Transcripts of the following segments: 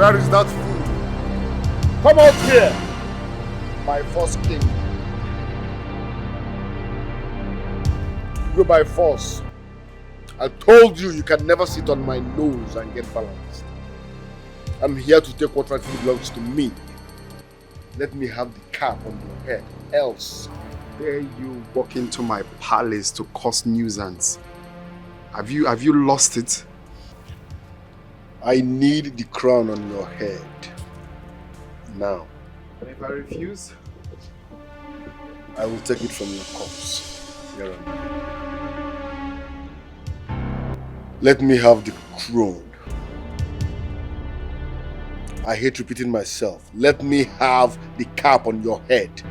Where is that fool? Come out here, my first king. Go by force. I told you you can never sit on my nose and get balanced. I'm here to take what rightfully belongs to me. Let me have the cap on your head, else. Dare you walk into my palace to cause nuisance? Have you lost it? I need the crown on your head. Now. And if I refuse? I will take it from your corpse. Here and there. Let me have the crown. I hate repeating myself. Let me have the cap on your head.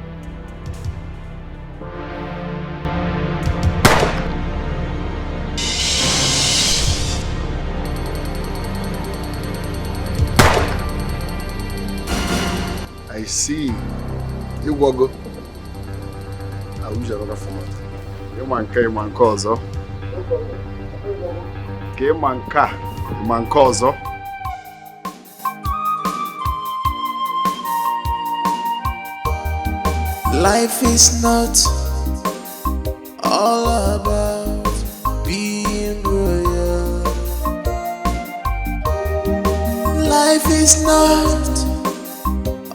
I see. You go. I wish another format. You man also. You man also. Life is not all about being royal. Life is not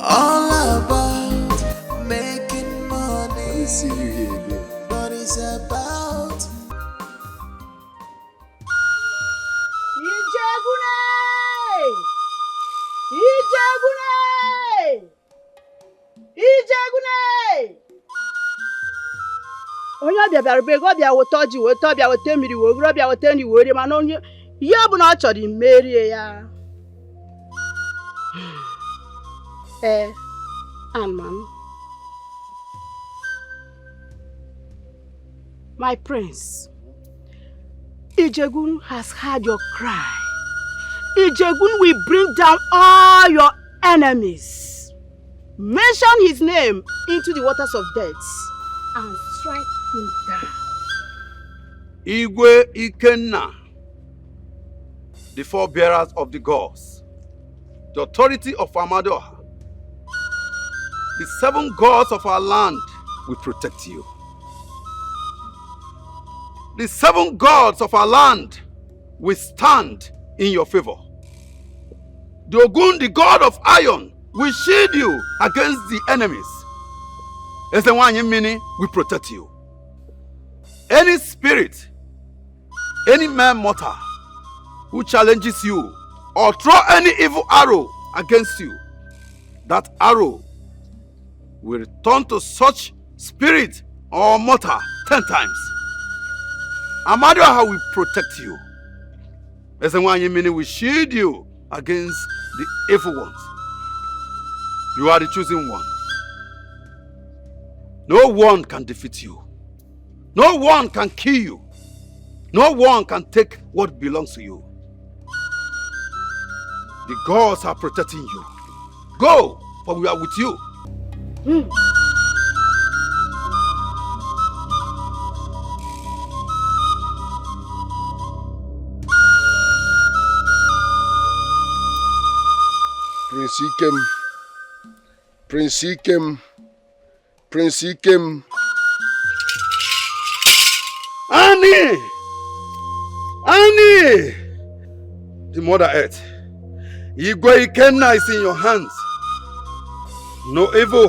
all about making money. Let me see you here again. But it's about onye ọbịa bịara be ego ọbịa weta ọjị weta ọbịa weta mmiri wee ogoro ọbịa weta nri wee rie mana onye ihe ọ bụla ọ chọrọ imerie ya. Amam. My prince, Ijegun has heard your cry. Ijegun will bring down all your enemies. Mention his name into the waters of death and strike him down. Igwe Ikenna, the forebearers of the gods, the authority of Amadoha, the 7 gods of our land will protect you. The 7 gods of our land will stand in your favor. The Ogun, the god of iron, will shield you against the enemies. Ezenwanyemini will protect you. Any spirit, any man mortal who challenges you or throw any evil arrow against you, that arrow will return to such spirit or mortal 10 times. Amadoha will protect you. Ezenwanyemini will shield you against the evil ones. You are the chosen one. No one can defeat you. No one can kill you. No one can take what belongs to you. The gods are protecting you. Go, for we are with you. Prince Ikem. Annie! The Mother Earth. Igwe Ikenna is in your hands. No evil.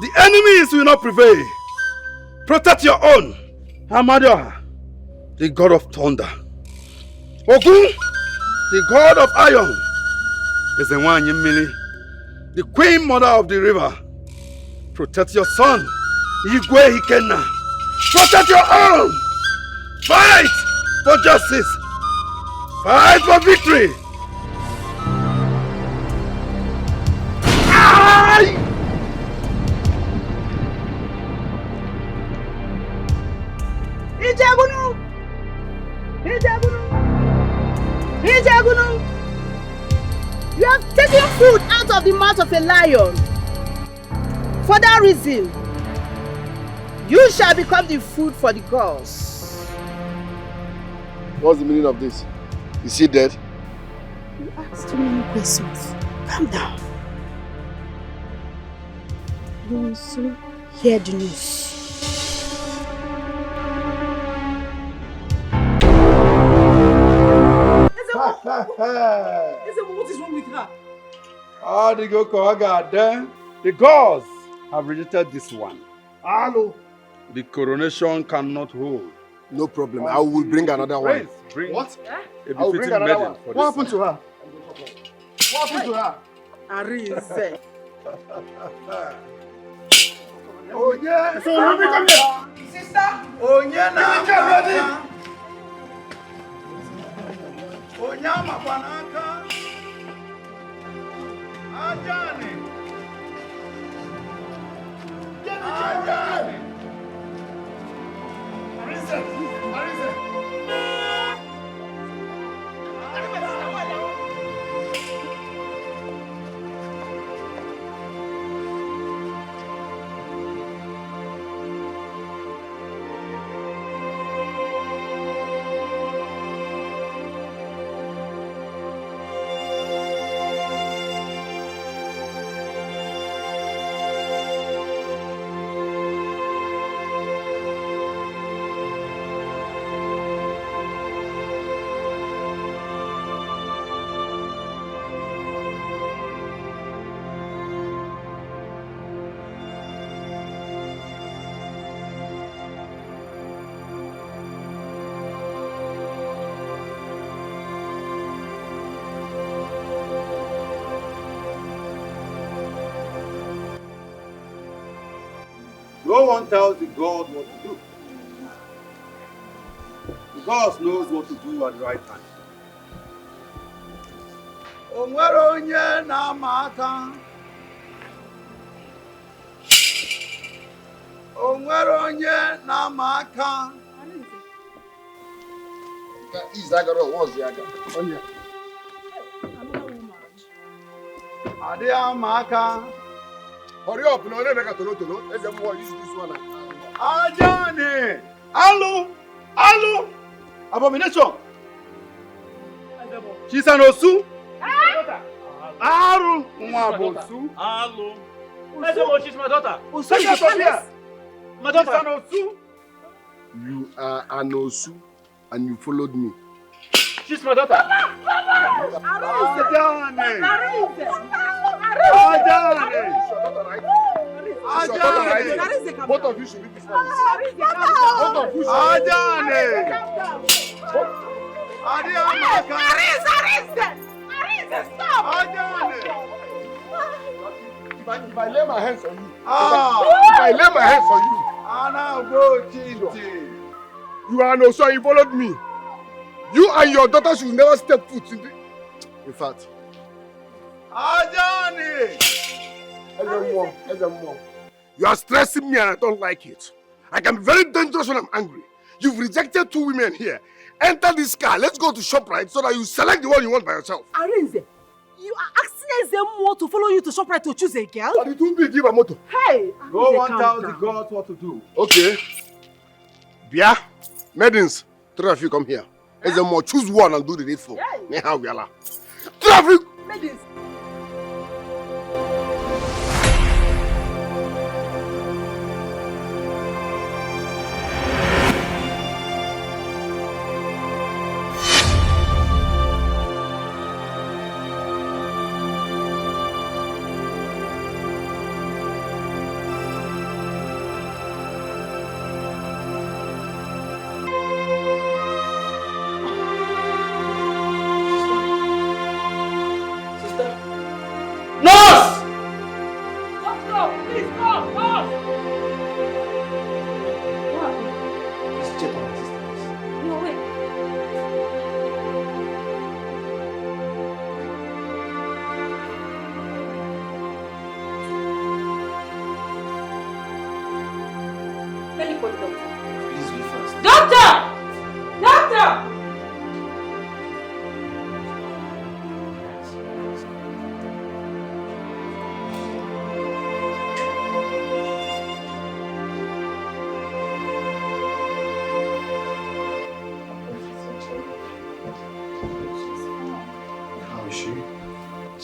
The enemies will not prevail. Protect your own. Amadoha, the god of thunder. Ogun, the god of iron. Ezenwanyemini, the queen mother of the river. Protect your son, Igwe Ikenna. Protect your own. Fight for justice. Fight for victory. Aye! Ijegunu! You have taken food out of the mouth of a lion. For that reason, you shall become the food for the gods. What's the meaning of this? Is he dead? You ask too many questions. Calm down. You will soon hear the news. What is wrong with her? Ah, the gods have rejected this one. Hello. The coronation cannot hold. No problem. I will bring another one. Bring What? A I will bring befitting another maiden one. for What this happened to her? What happened to her? Arise. Oh yeah. So Ruby, come here. Sister. Oh yeah, now. Ready? Oh yeah, Mapanaka. Ajani. Ajani. No one tells the God what to do. The God knows what to do at the right time. Onwere onye na-ama aka. Onwere onye na-ama aka. Adị ama aka. Hurry up, no, let me get tolo. Let's use this one. Ajani! Alu! Abomination! She's an Osu. Aru! Mwabosu. Hello. She's my daughter. Osu, get up here. My She's daughter. an Osu. You are an Osu and you followed me. She's my daughter. Ajani! Ajani! Both of you should leave this house. Both of you should Ajani! If I lay my hands on you, Ah! if I lay my hands on you, you are an Osu and you followed me. You and your daughter should never step foot in the... In fact, Ajani! You are stressing me and I don't like it. I can be very dangerous when I'm angry. You've rejected 2 women here. Enter this car. Let's go to ShopRite so that you select the one you want by yourself. Arise. You are asking them more to follow you to ShopRite to choose a girl? But it will be give a motor. Hey! No one tells the gods what to do. Okay. Bia, maidens, 3 of you come here. Let's choose one and do the needful. Neha Wiala. 3 of you! Maidens.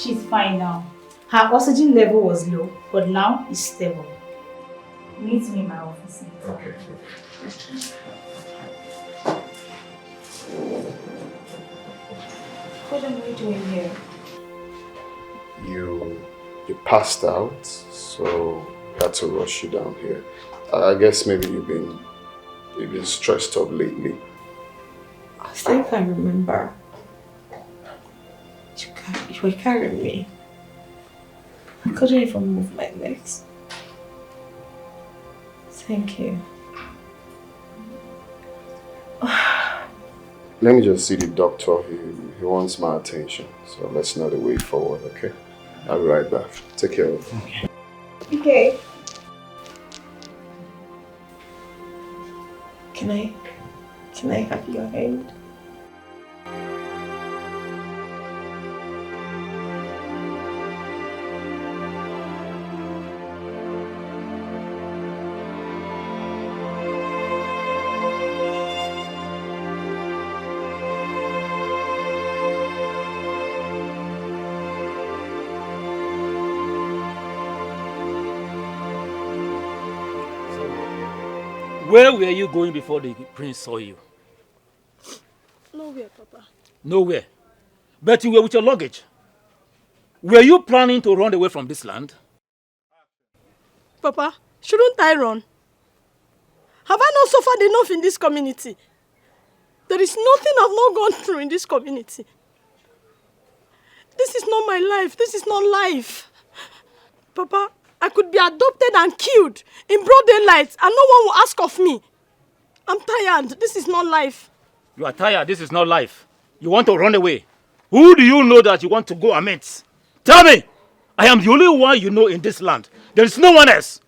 She's fine now. Her oxygen level was low, but now it's stable. Meet me in my office. Okay. What am I doing here? You passed out, so I had to rush you down here. I guess maybe you've been stressed up lately. I think I remember. You were carrying me. I couldn't even move my legs. Thank you. Let me just see the doctor. He wants my attention. So let's not wait forward, okay? I'll be right back. Take care of him. Okay. Okay. Can I have your hand? Where were you going before the prince saw you? Nowhere, Papa. Nowhere. But you were with your luggage. Were you planning to run away from this land? Papa, shouldn't I run? Have I not suffered enough in this community? There is nothing I've not gone through in this community. This is not my life. This is not life. Papa, I could be adopted and killed in broad daylight and no one will ask of me. I'm tired. This is not life. You are tired. This is not life. You want to run away. Who do you know that you want to go and meet? Tell me! I am the only one you know in this land. There is no one else.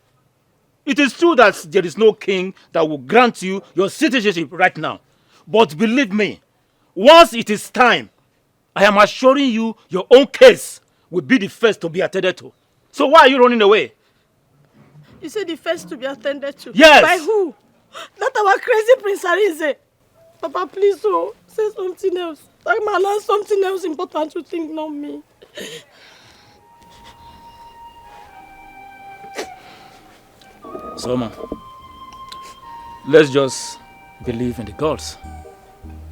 It is true that there is no king that will grant you your citizenship right now. But believe me, once it is time, I am assuring you your own case will be the first to be attended to. So why are you running away? You said the first to be attended to? Yes! By who? That our crazy Prince Arinze. Papa, please, say something else. I might learn something else important to think, not me. Soma, let's just believe in the gods.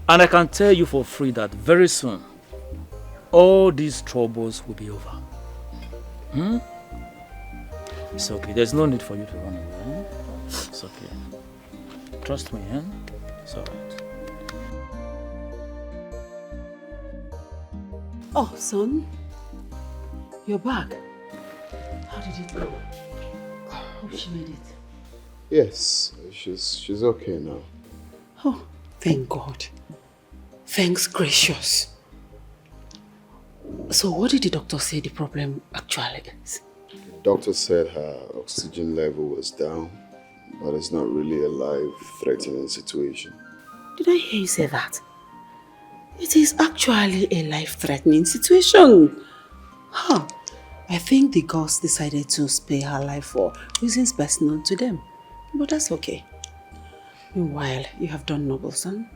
And I can tell you for free that very soon, all these troubles will be over. Hmm? It's okay. There's no need for you to run away. It's okay. Trust me, eh? It's alright. Oh, son. You're back. How did it go? Hope she made it. Yes, she's okay now. Oh, thank God. Thanks, gracious. So what did the doctor say the problem actually is? The doctor said her oxygen level was down, but it's not really a life-threatening situation. Did I hear you say that? It is actually a life-threatening situation. Huh. I think the gods decided to spare her life for reasons best known to them. But that's okay. Meanwhile, you have done noble, son.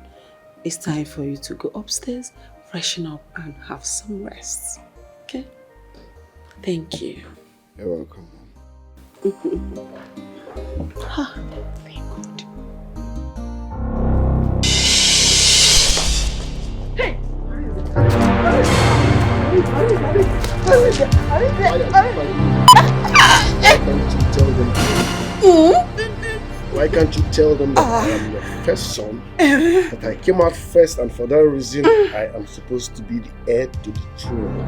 It's time for you to go upstairs, freshen up, and have some rest. Okay? Thank you. You're welcome, Mom. Ah, thank God. Hey! Why can't you tell them that I am your first son, that I came out first, and for that reason I am supposed to be the heir to the throne?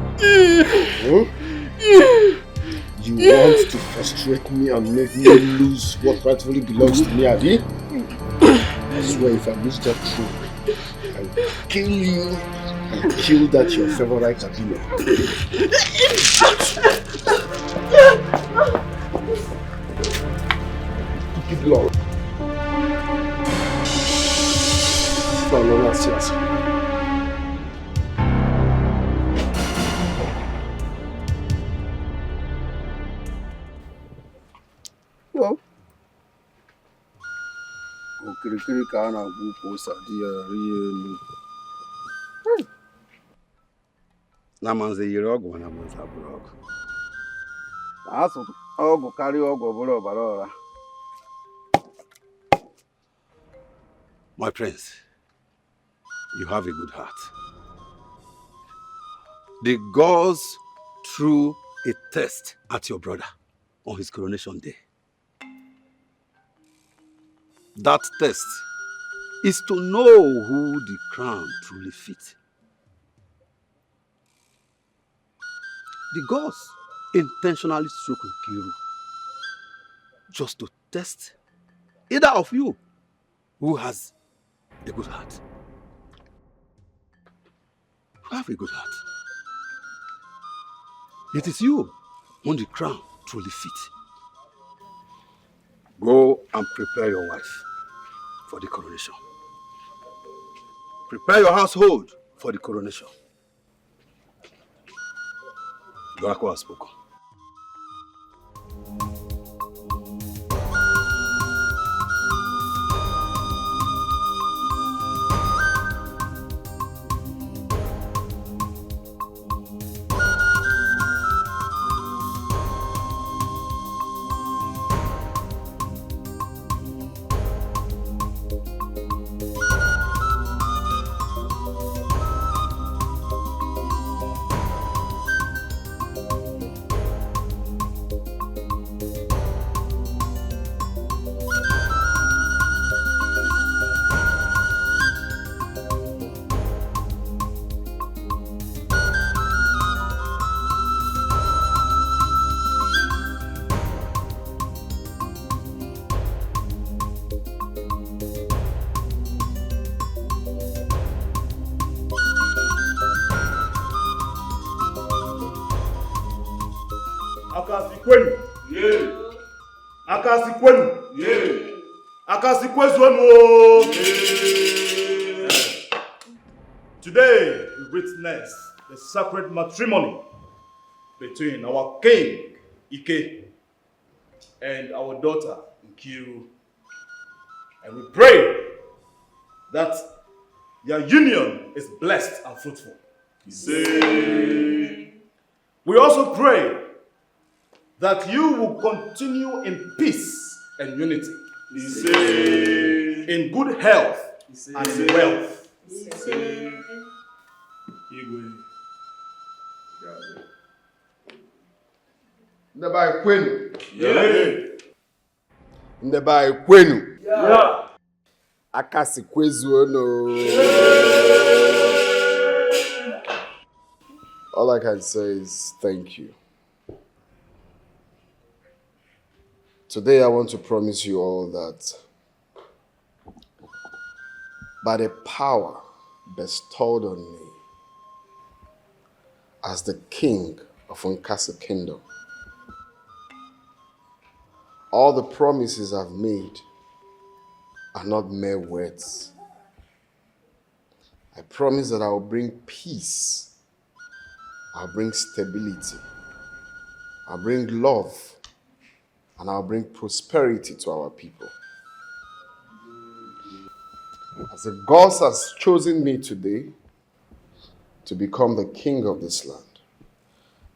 You want to frustrate me and make me lose what rightfully belongs to me, Abi? I swear if I lose that throne, I will kill you and kill that your favorite Abino. Keep long. Well, okirikiri ka a na-agwa ukwu ose adịghị eri elu. Namanze Yirogo, Namanza Brog. That's all carry Ogo. My prince, you have a good heart. The gods threw a test at your brother on his coronation day. That test is to know who the crown truly fits. The gods intentionally struck Nkiru just to test either of you who has a good heart. You have a good heart. It is you whom the crown truly fits. Go and prepare your wife for the coronation. Prepare your household for the coronation. Dorako has spoken. Today we witness the sacred matrimony between our king Ike and our daughter Nkiru, and we pray that their union is blessed and fruitful. We also pray that you will continue in peace and unity, in good health and in wealth. Ndeba kwenu. Ndeba kwenu. Akasi kwezu ono. All I can say is thank you. Today I want to promise you all that by the power bestowed on me as the king of Nkasi Kingdom, all the promises I've made are not mere words. I promise that I will bring peace, I'll bring stability, I'll bring love, and I'll bring prosperity to our people. As the gods has chosen me today to become the king of this land,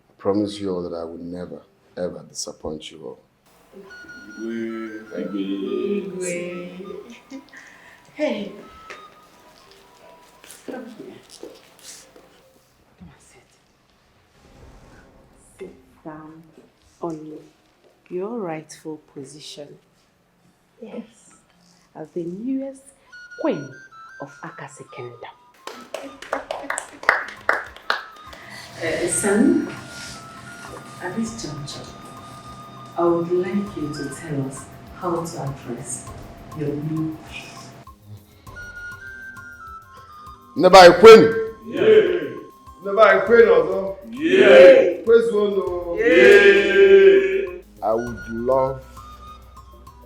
I promise you all that I will never, ever disappoint you all. Thank you. Hey. Come here. Come and sit. Sit down on your rightful position. Yes. As the newest queen of Akasi Kingdom. Son, at this juncture, I would like you to tell us how to address your new wife. Never queen. Yeah. Never queen also. Yeah. Yeah. I would love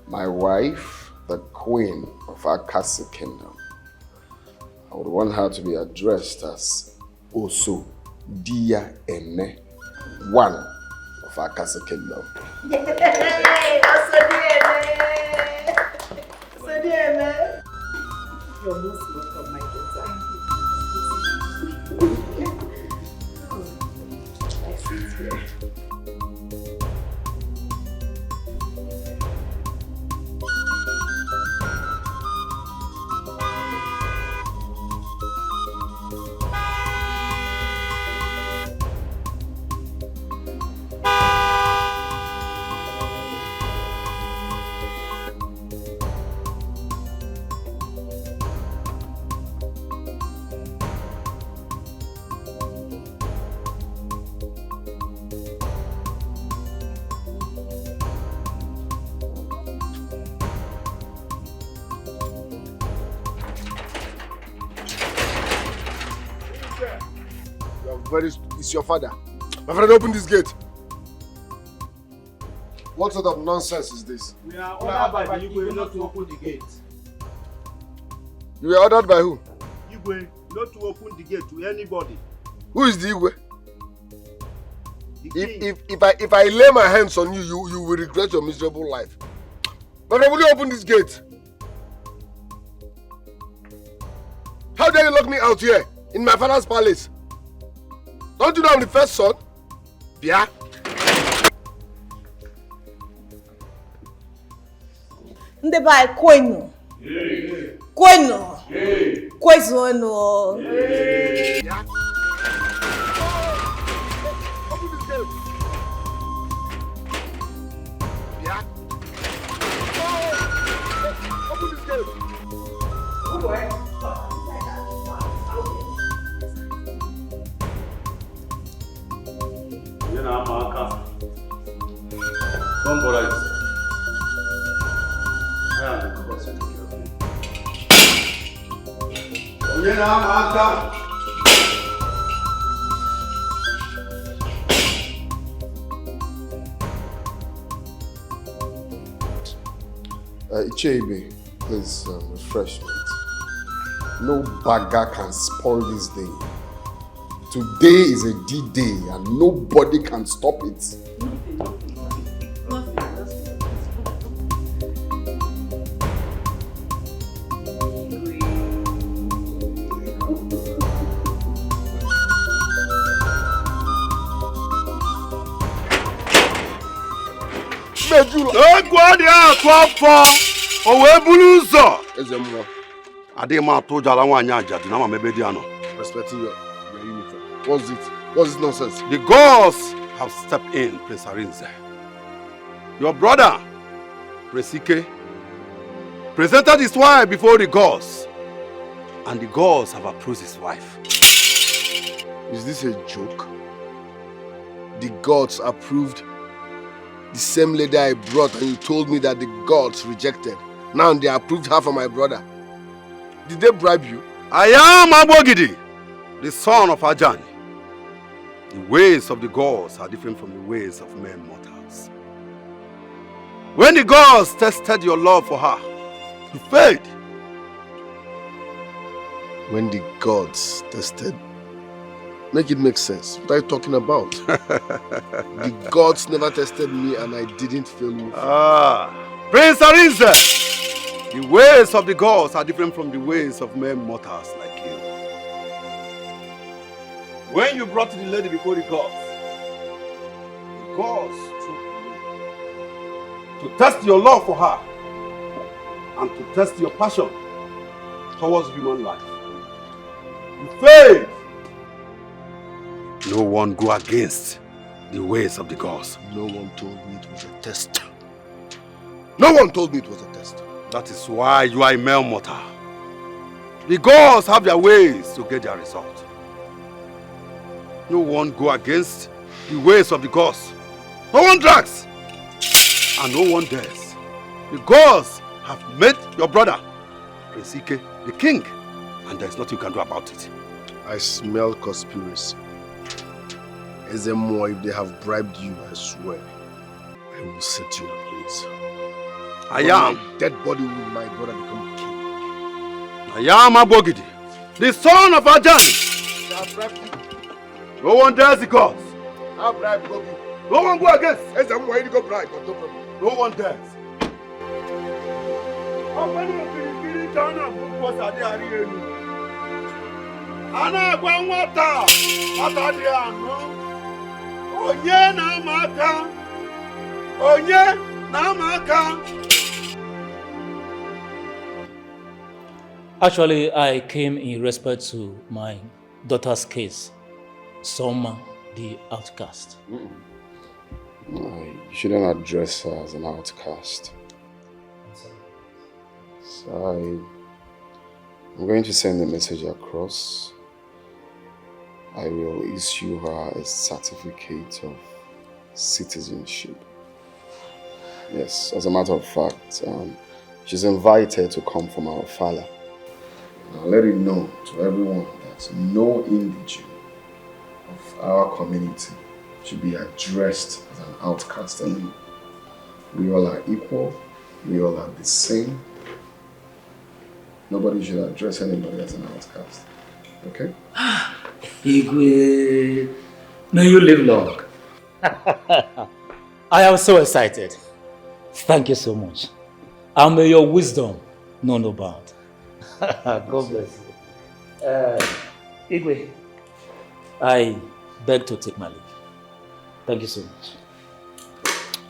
my wife, the queen of Akasi Kingdom. I would want her to be addressed as Oso Dia Ene, one of Akasi Kingdom. Yay! Oso Dia Ene! You're most welcome, my daughter. Where is your father? My friend, open this gate. What sort of nonsense is this? We are ordered by the Igwe not to open the gate. You were ordered by who? Igwe not to open the gate to anybody. Who is the Igwe? The king. If I lay my hands on you, you will regret your miserable life. My friend, will you open this gate? How dare you lock me out here in my father's palace? Don't you know I'm the first son? Yeah. Ndeba koino. Koino. Koizono. Yeah. Open this gate. Yeah. Open this gate. You know, I'm outcast. Don't bother yourself. I am the cause of you. You know, I'm outcast. Ichebe, please refreshment. No bagger can spoil this day. Today is a D-Day and nobody can stop it. Respecting your uniform. What's it? What's this nonsense? The gods have stepped in, Prince Arinze. Your brother, Prince Ike, presented his wife before the gods, and the gods have approved his wife. Is this a joke? The gods approved the same lady I brought, and you told me that the gods rejected. Now they approved her for my brother. Did they bribe you? I am Abogidi, the son of Ajani. The ways of the gods are different from the ways of men mortals. When the gods tested your love for her, you failed. When the gods tested? Make it make sense. What are you talking about? The gods never tested me and I didn't fail you. Prince Arinze, the ways of the gods are different from the ways of men mortals like you. When you brought the lady before the gods chose you to test your love for her and to test your passion towards human life. You failed. No one go against the ways of the gods. No one told me it was a test. No one told me it was a test. That is why you are a male mortal. The gods have their ways to get their result. No one go against the ways of the gods. No one drags. And no one dares. The gods have made your brother, Prince Ike, the king. And there is nothing you can do about it. I smell conspiracy. Is there more? If they have bribed you, I swear, I will set you ablaze. I am. My dead body will my brother become king. I am Abogidi, the son of Ajani. They have bribed you. No one dares the gods. I'll bribe Gobi. No one go against. Is there more? You go bribe, but no problem. No one dares. How many of you Ghana was at the Arielu? Ana Gwangwata, Atadiano. Onye Namaka. Onye Namaka. Actually, I came in respect to my daughter's case. Soma, the outcast. You shouldn't address her as an outcast. So I'm going to send a message across. I will issue her a certificate of citizenship. Yes, as a matter of fact, she's invited to come from our father. I'll let it know to everyone that no individual of our community should be addressed as an outcast anymore. We all are equal. We all are the same. Nobody should address anybody as an outcast. Okay? Igwe, may you live long. I am so excited. Thank you so much. And may your wisdom know no bound. God bless you. Igwe, I beg to take my leave. Thank you so much.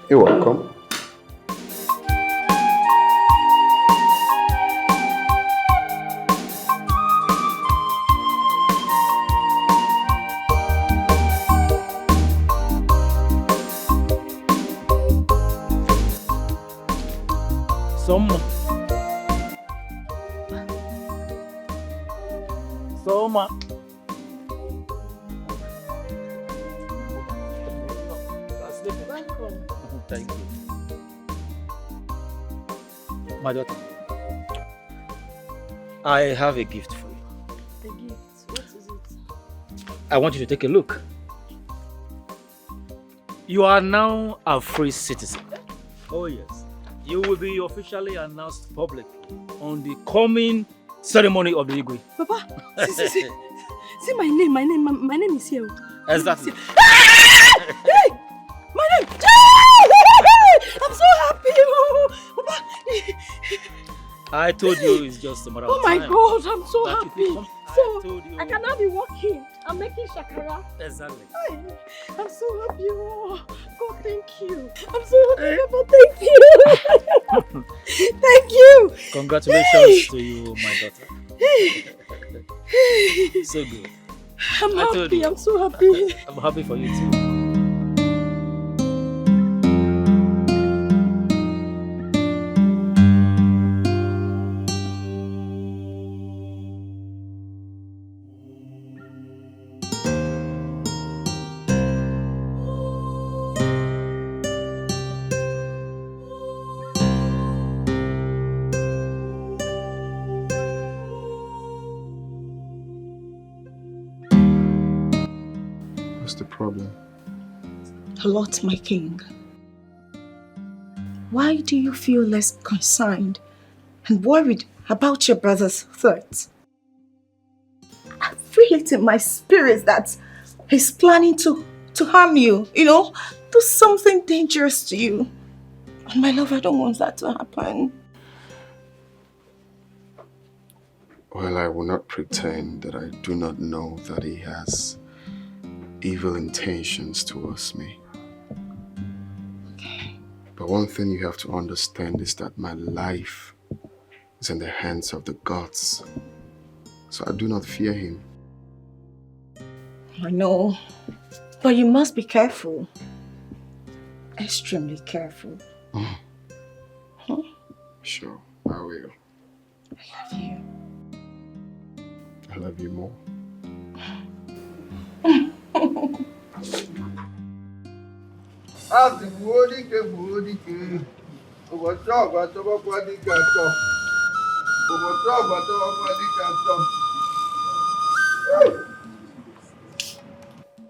You're welcome. Soma. Welcome. Thank you. My daughter, I have a gift for you. A gift. What is it? I want you to take a look. You are now a free citizen. Oh yes. You will be officially announced publicly on the coming ceremony of the Igwe. Papa, see my name. My name is here. Exactly. Hey! My name! I'm so happy! Papa! I told you it's just a matter of Oh my time. God, I'm so That happy! you So, I can now be walking. I'm making shakara. Exactly. I'm so happy. Oh, God, thank you. I'm so happy, Papa. Thank you. Thank you. Congratulations to you, my daughter. So good. I'm I told happy. you. I'm so happy. I'm happy for you too. What's the problem? A lot, my king. Why do you feel less concerned and worried about your brother's threats? I feel it in my spirit that he's planning to harm you, do something dangerous to you. And my love, I don't want that to happen. Well, I will not pretend that I do not know that he has evil intentions towards me. Okay. But one thing you have to understand is that my life is in the hands of the gods. So I do not fear him. I know, but you must be careful. Extremely careful. Huh? Sure, I will. I love you. I love you more.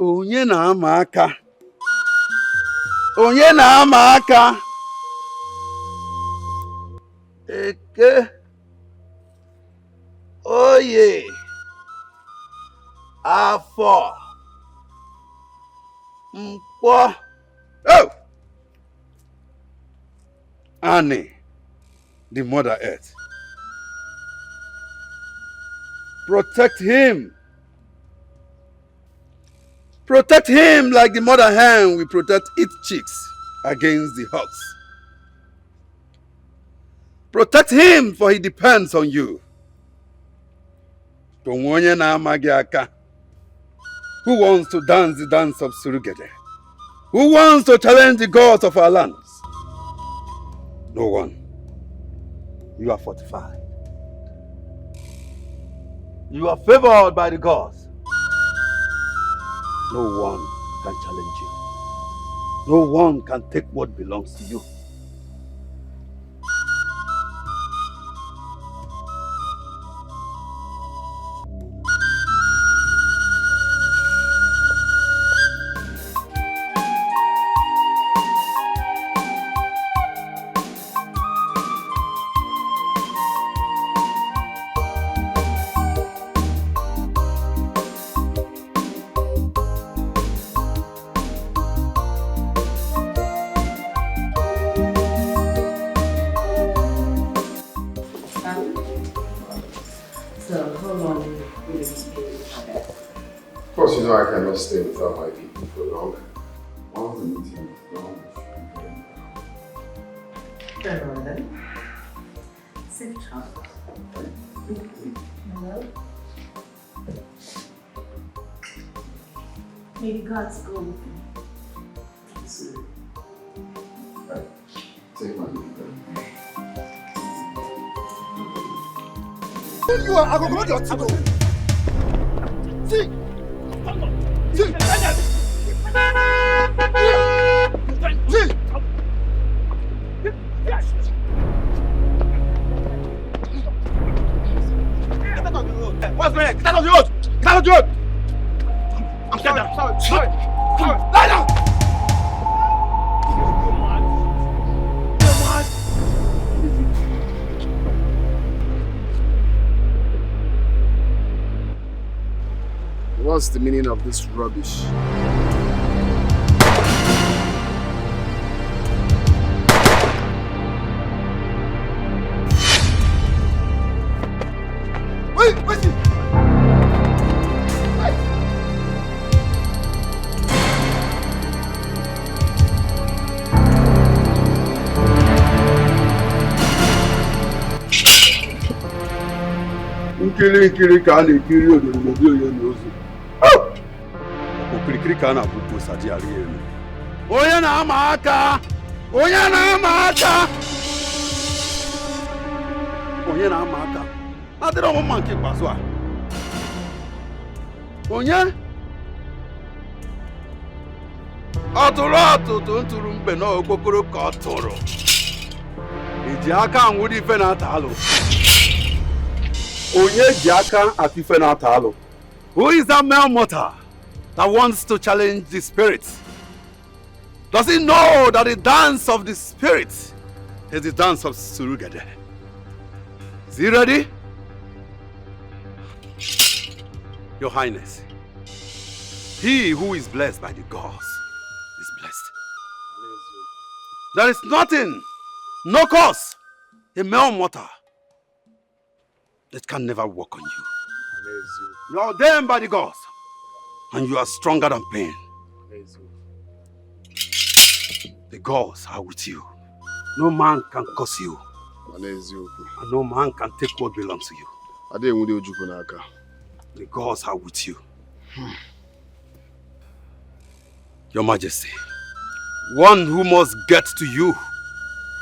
Onye na-ama aka. Onye na-ama aka. Eke. Oye. Afọ. Mkpọ. Oh! Annie, the Mother Earth. Protect him. Protect him like the mother hen will protect its chicks against the hawks. Protect him, for he depends on you. Onye na-amaghị aka. Who wants to dance the dance of Surugede? Who wants to challenge the gods of our lands? No one. You are fortified. You are favored by the gods. No one can challenge you. No one can take what belongs to you. Of course, you know I cannot stay without my people for long. Once the meeting is done, Very well then. Safe travel. Hello? May the gods go with you. see. Right. Take my leave then. You are going to your table. See. See. What's going on? Get out of the road! Get out of the road! I'm sorry. Lie down! What's the meaning of this rubbish? Wait! Nkiri ka a na-ekiri onyonyo dị onye n'ozu. Okirikiri ka a na-abụ posaji arị elu. Onye na-ama aka! Onye na-ama aka! Onye na-ama aka! Adịrị ọmụma nke ikpeazụ a. Onye? Ọ tụrụ ọtụtụ ntụrụ mgbe na okpokoro ka ọ tụrụ. Eji aka anwụrụ ife na-ata alụ. Onye ji aka atụ ife na-ata alụ. Who is that male mortal that wants to challenge the spirit? Does he know that the dance of the spirit is the dance of Surugede? Is he ready? Your Highness, he who is blessed by the gods is blessed. There is nothing, no cause, a male mortal that can never work on you. You are ordained by the gods, and you are stronger than pain. The gods are with you. No man can curse you, and no man can take what belongs to you. The gods are with you. Your Majesty, one who must get to you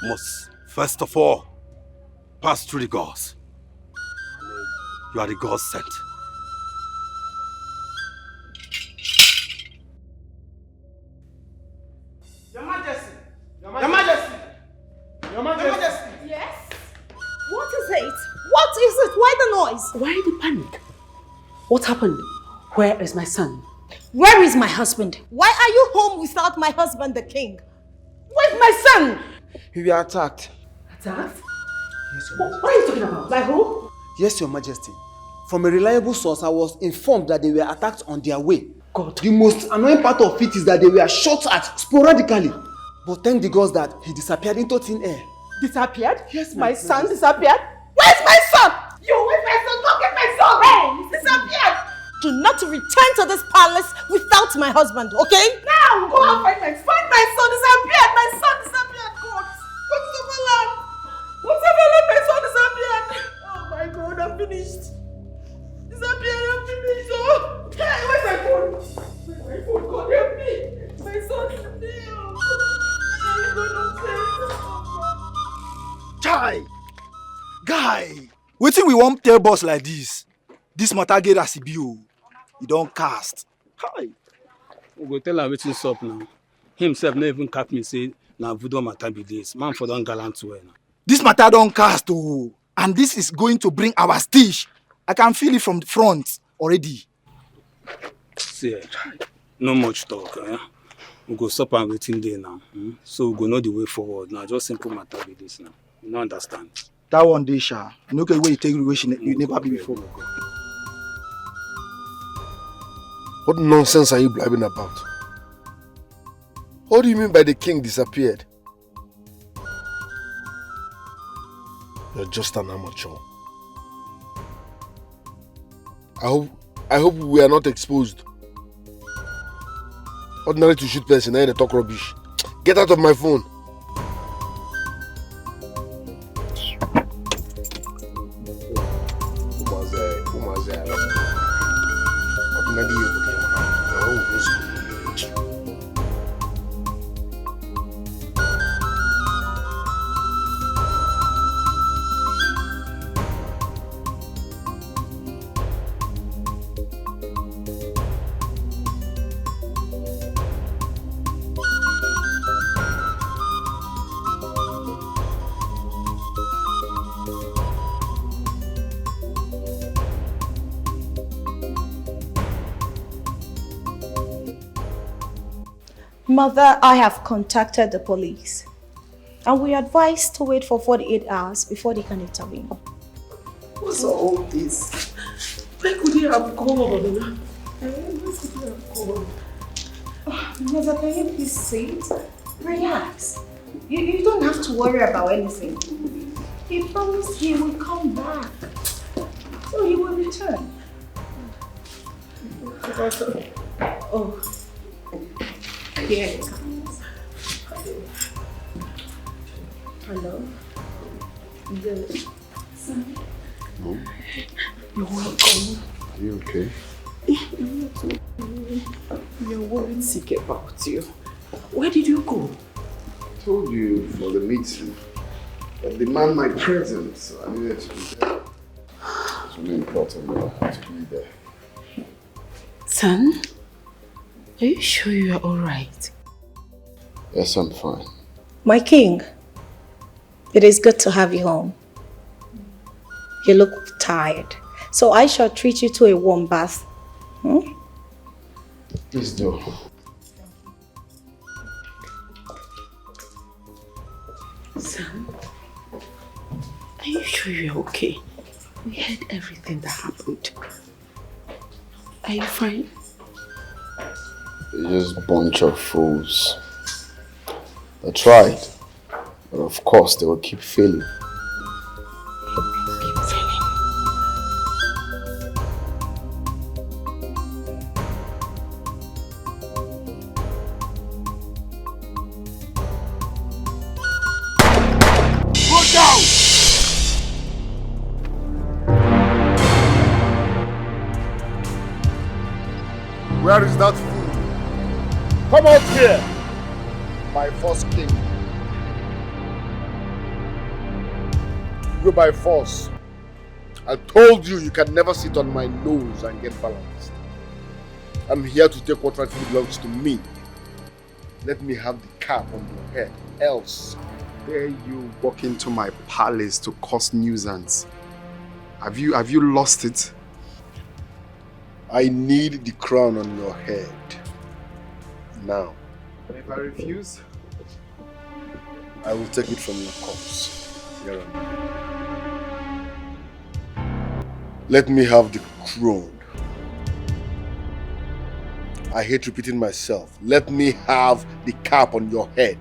must first of all pass through the gods. You are the gods sent. Your Majesty! Your Majesty! Your Majesty! Yes? What is it? What is it? Why the noise? Why the panic? What happened? Where is my son? Where is my husband? Why are you home without my husband, the king? Where's my son? We were attacked. Attacked? Yes, What are you talking about? By who? Yes, Your Majesty. From a reliable source, I was informed that they were attacked on their way. God. The most annoying part of it is that they were shot at sporadically. But thank the gods that he disappeared into thin air. Disappeared? Yes, my son disappeared? Where's my son? You, where's my son? Go get my son! Hey, disappeared! Do not return to this palace without my husband, okay? Now, go and find my son. Find my son disappeared! My son disappeared! God! What's the alarm? What's the alarm? My son disappeared! Oh my God, I'm finished. Disappeared, I'm finished. Oh, hey, where's my phone? Where's my phone? God help me. My son is there. I'm gonna say. Chai! Guy! Wetin we wan tell boss like this? This matter get as e be o. E don cast. Hi! We go tell am wetin sup now. Himself no even cap me say na voodoo matter be this. Man for don gallant well now. This matter don cast o. And this is going to bring our stitch. I can feel it from the front already. See, no much talk. We go stop and waiting there now. So we go know the way forward now. Just simple matter with this now. You don't understand. That one day, Sha. No get where you take relation you never be before. What nonsense are you blabbing about? What do you mean by the king disappeared? You're just an amateur. I hope we are not exposed. Ordinary to shoot person, now they talk rubbish. Get out of my phone. Mother, I have contacted the police. And we are advised to wait for 48 hours before they can intervene. What's all this? Where could he have gone? Mother, can you please sit? Relax. You don't have to worry about anything. He promised he will come back. So he will return. Oh. Here he comes. Hello. Good. Son. No. You're welcome. Are you okay? We are worried sick about you. Where did you go? I told you for the meeting. But demand my presence, so I needed to be there. It's really important that I have to be there. Son, are you sure you are alright? Yes, I'm fine. My king, it is good to have you home. You look tired, so I shall treat you to a warm bath. Please do. Son, are you sure you're okay? We heard everything that happened. Are you fine? They're just a bunch of fools. They tried, but of course they will keep failing. Where is that fool? Come out here, my first king. You by force. I told you you can never sit on my nose and get balanced. I'm here to take what rightfully belongs to me. Let me have the cap on your head, else. Dare you walk into my palace to cause nuisance? Have you lost it? I need the crown on your head. Now. And if I refuse? I will take it from your corpse. Here Let me have the crown. I hate repeating myself. Let me have the cap on your head.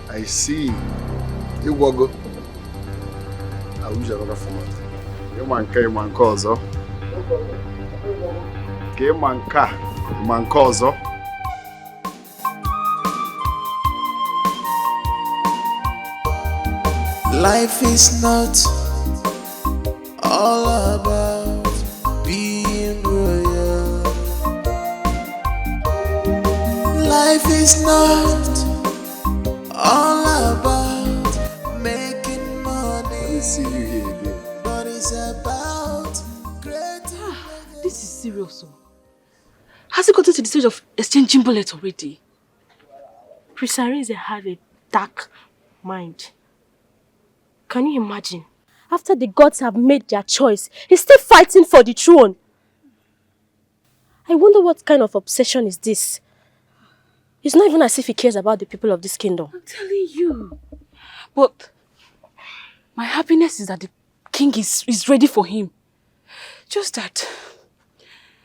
I see. Iwago. I wish another format. Manka ọzọ. Ke manka ọzọ. Life is not all about being royal. Life is not all about making money. See you here again. But it's about creating. This is serious. Has it gotten to the stage of exchanging bullets already? Prince Arinze had a dark mind. Can you imagine? After the gods have made their choice, he's still fighting for the throne. I wonder what kind of obsession is this? It's not even as if he cares about the people of this kingdom. I'm telling you. But my happiness is that the king is ready for him. Just that,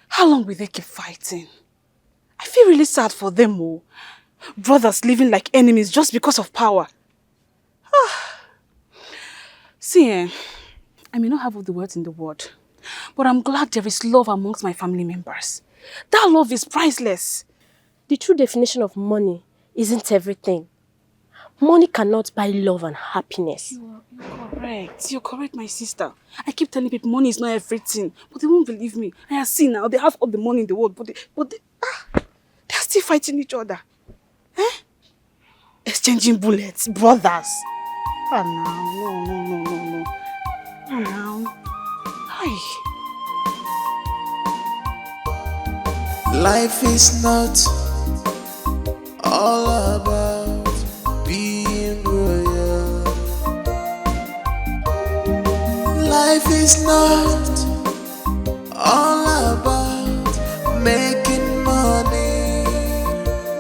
how long will they keep fighting? feel really sad for them, oh. Brothers living like enemies just because of power. See, I may not have all the words in the world, but I'm glad there is love amongst my family members. That love is priceless. The true definition of money isn't everything. Money cannot buy love and happiness. You're correct. You're correct, my sister. I keep telling people money is not everything, but they won't believe me. I have seen now, they have all the money in the world, but they're still fighting each other. Exchanging bullets, brothers. No. Now. Hi. Life is not all about being royal. Life is not all about making money,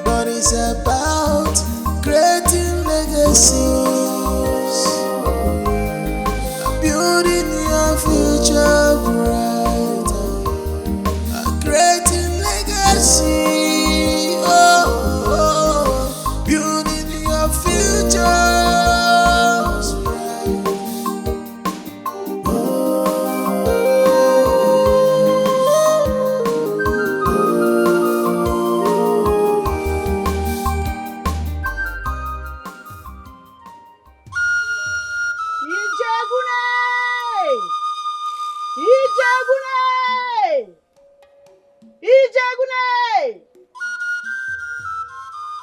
but it's about creating legacies, building your future brighter, creating legacy, building your future.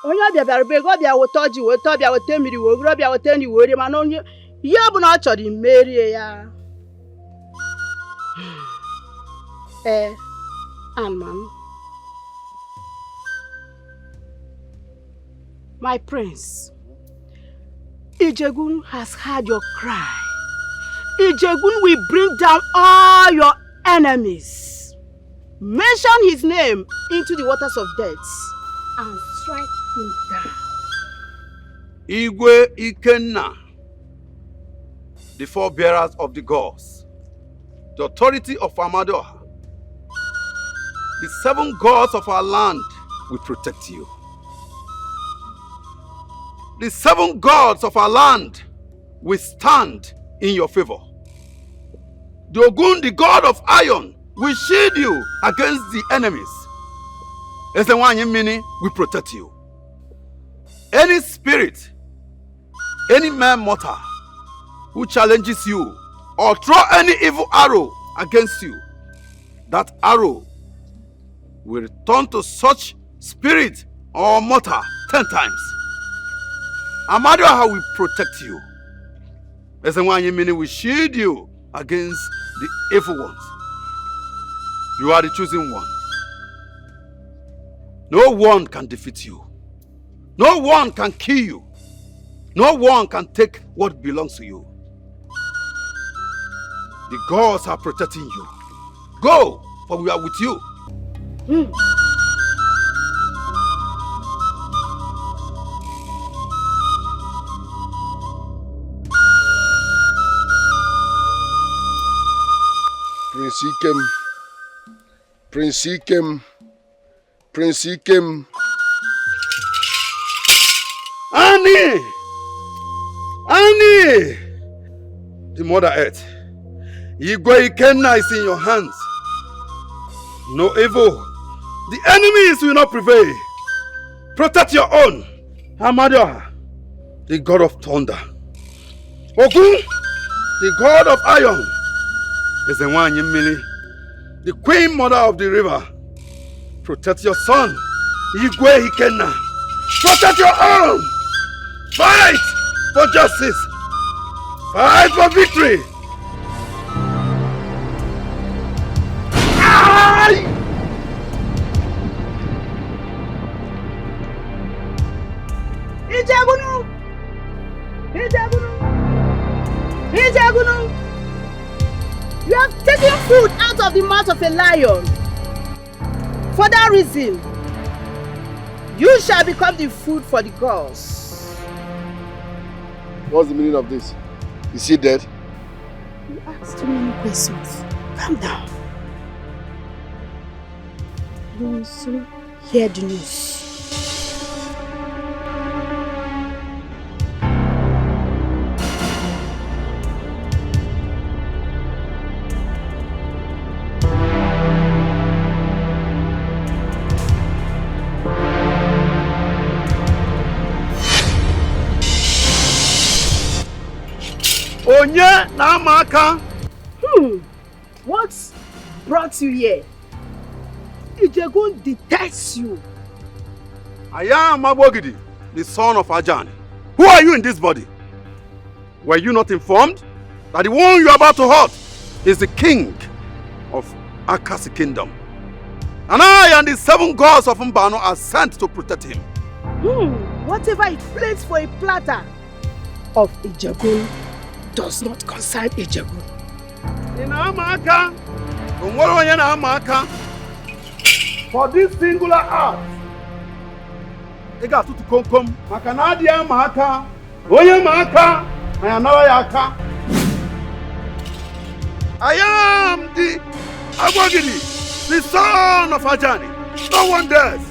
onye ọbịa bịara be ego ọbịa weta ọjị weta ọbịa weta mmiri wogoro ọbịa weta nri were mana onye ihe ọ bụla ọ chọrọ imerie ya Anman, my prince, Ijegun has heard your cry. Ijegun will bring down all your enemies. Mention his name into the waters of death and strike him down. Igwe Ikenna, the forebearers of the gods, the authority of Amadoha, the 7 gods of our land will protect you. The 7 gods of our land will stand in your favor. The Ogun, the god of iron, will shield you against the enemies. Ezenwanyi Mini will protect you. Any spirit, any man mortal who challenges you or throw any evil arrow against you, that arrow will return to such spirit or mortal 10 times. Amadoha will protect you. Ezenwanyi Mini will shield you against the evil ones. You are the chosen one. No one can defeat you. No one can kill you. No one can take what belongs to you. The gods are protecting you. Go, for we are with you. Prince Ikem. Annie! The Mother Earth. Igwe Ikenna is in your hands. No evil. The enemies will not prevail. Protect your own. Amadoha, the god of thunder. Ogun, the god of iron. Ezenwanyi Mini, the queen mother of the river. Protect your son, Igwe Ikenna. Protect your own. Fight for justice. Fight for victory. Ijagunu! You have taken food out of the mouth of a lion. For that reason, you shall become the food for the gods. What's the meaning of this? Is he dead? You asked too many questions. Calm down. You will soon hear the news. Onye na amaka. What brought you here? Ijegun detests you. I am Abogidi, the son of Ajani. Who are you in this body? Were you not informed that the one you are about to hurt is the king of Akasi Kingdom? And I and the 7 gods of Mbano are sent to protect him. Whatever it plays for a platter of Ijegun does not concern Ijegun. For this singular act, I got to come. Makanadia Maka, Oye Maka, and Yaka. I am the Abogidi, the son of Ajani. No one dares.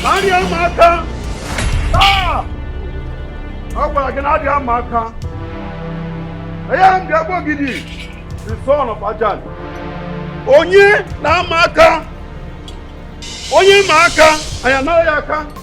Nadia Maka. Nadia Maka. I am the Abogidi, the son of Ajani. Onye na Maka. Onye Maka, I am Yaka.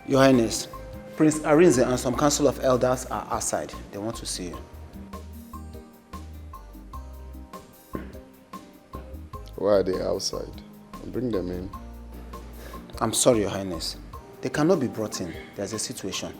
Your Highness, Prince Arinze and some council of elders are outside. They want to see you. Why are they outside? Bring them in. I'm sorry, Your Highness. They cannot be brought in. There's a situation.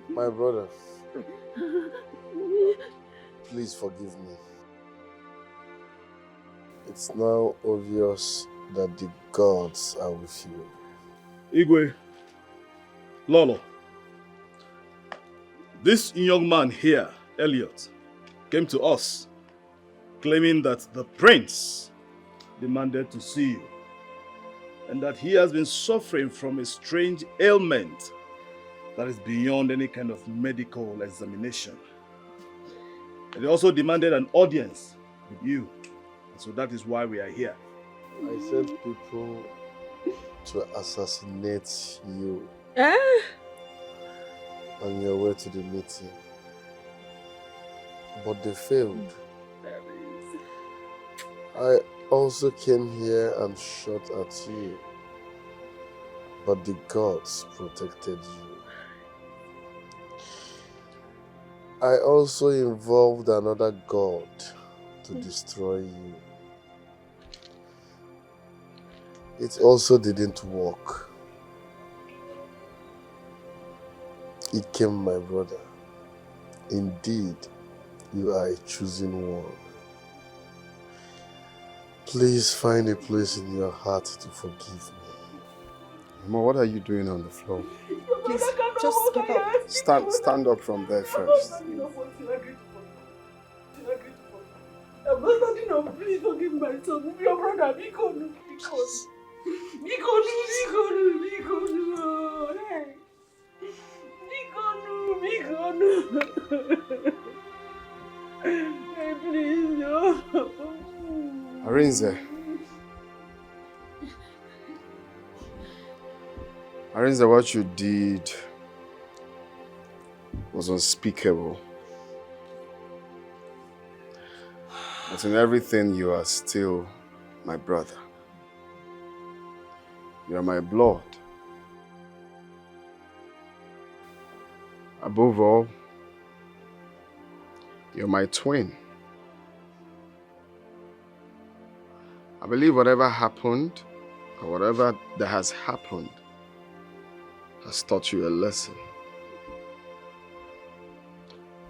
My brother, please forgive me. It's now obvious that the gods are with you. Igwe, Lolo, this young man here, Elliot, came to us claiming that the prince demanded to see you and that he has been suffering from a strange ailment that is beyond any kind of medical examination. And he also demanded an audience with you. And so that is why we are here. I sent people to assassinate you on your way to the meeting. But they failed. I also came here and shot at you. But the gods protected you. I also involved another god to destroy you. It also didn't work. It came, my brother. Indeed, you are a chosen one. Please find a place in your heart to forgive me. Mama, what are you doing on the floor? Please, just get up. Stand up from there first. Please forgive my son. Your brother, because. Please, no. Arinze. Arinze, what you did was unspeakable. But in everything, you are still my brother. You are my blood. Above all, you're my twin. I believe whatever happened, or whatever that has happened, has taught you a lesson.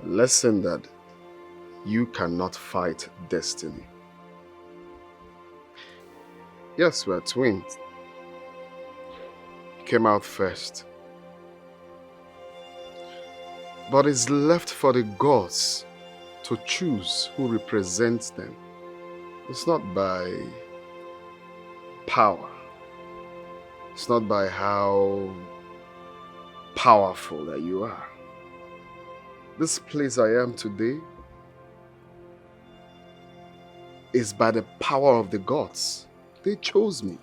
A lesson that you cannot fight destiny. Yes, we're twins. You came out first. But it's left for the gods to choose who represents them. It's not by power. It's not by how powerful that you are. This place I am today is by the power of the gods. They chose me.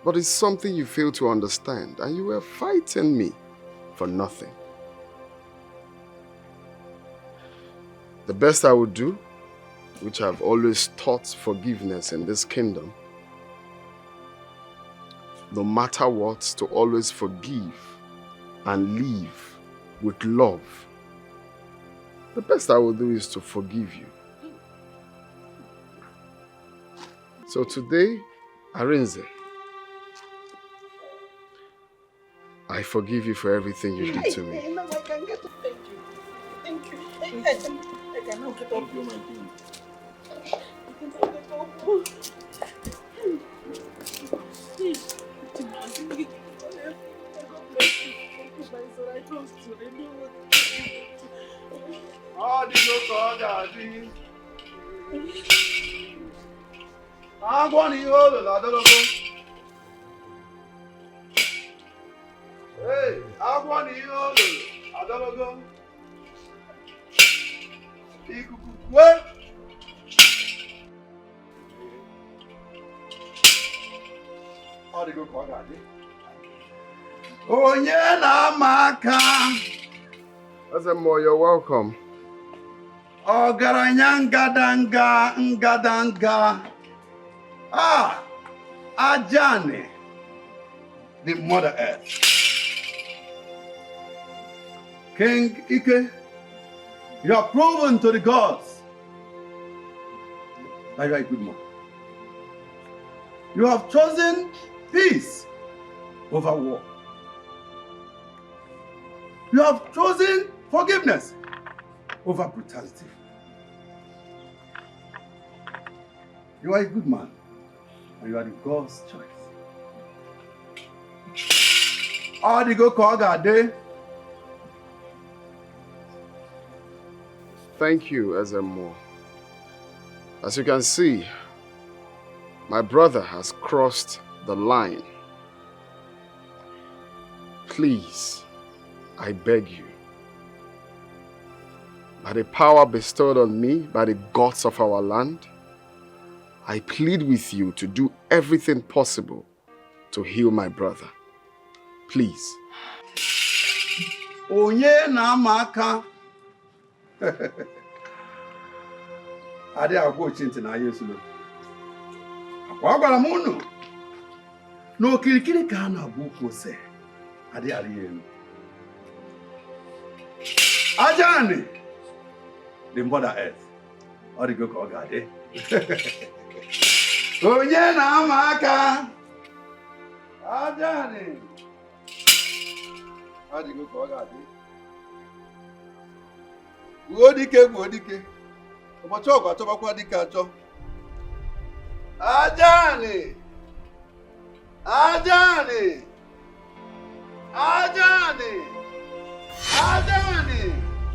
But it's something you fail to understand, and you were fighting me for nothing. The best I would do, which I've always taught forgiveness in this kingdom, no matter what, to always forgive and live with love. The best I will do is to forgive you. So today, Arinze, I forgive you for everything you did to me. Now I can get up. Thank you. Thank you. I can now get up. You, my king. Hey, agwa ni yolo, adologo. Ikukukwe. Adigo kwa gadi. Onye na maka. Azemo, you're welcome. Ogaranya ngadanga. Ah, Ajane, the Mother Earth. King Ike, you have proven to the gods that you are a good man. You have chosen peace over war. You have chosen forgiveness over brutality. You are a good man, and you are the God's choice. Adigo Kogade. Thank you, Azemo. As you can see, my brother has crossed the line. Please, I beg you, by the power bestowed on me by the gods of our land, I plead with you to do everything possible to heal my brother. Please. Onye na maka. Ade agwo chinti na Yesu no. Agwagwara mu no. No kirikiri ka na agwo ko se. Ade ari enu. Ajani. The Mother Earth. Origo ko gade. Onye na maka. Ajani. Adigo ko gade. Gwodike. Omocho kwa toba kwa dike acho. Ajani.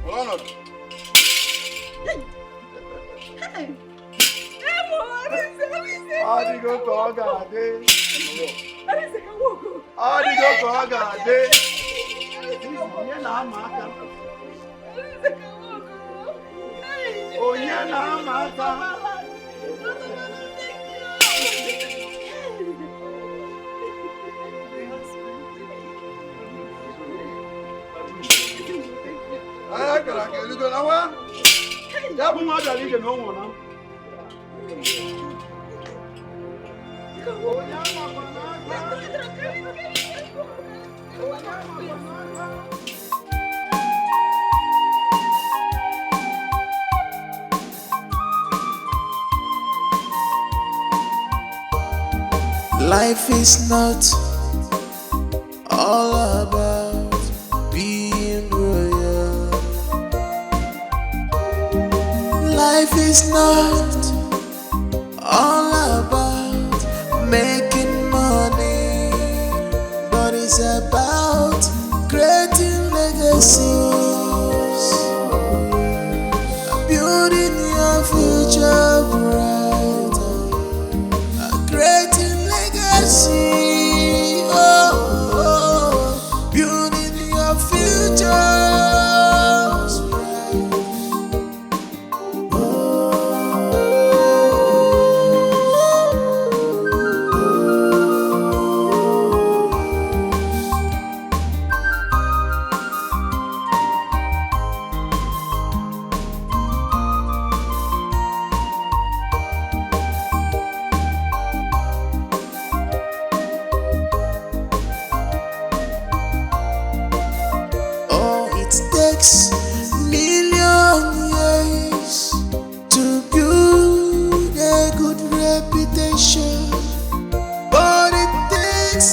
Hold on. Adigo Kogade. Adigo Kogade. Onyena Mata. I can't get it now. Ya bu ma dali ke no wona. Life is not all about being royal. Life is not all about making money, but it's about creating legacies, building your future bright, creating legacy, building your future. Million years to build a good reputation, but it takes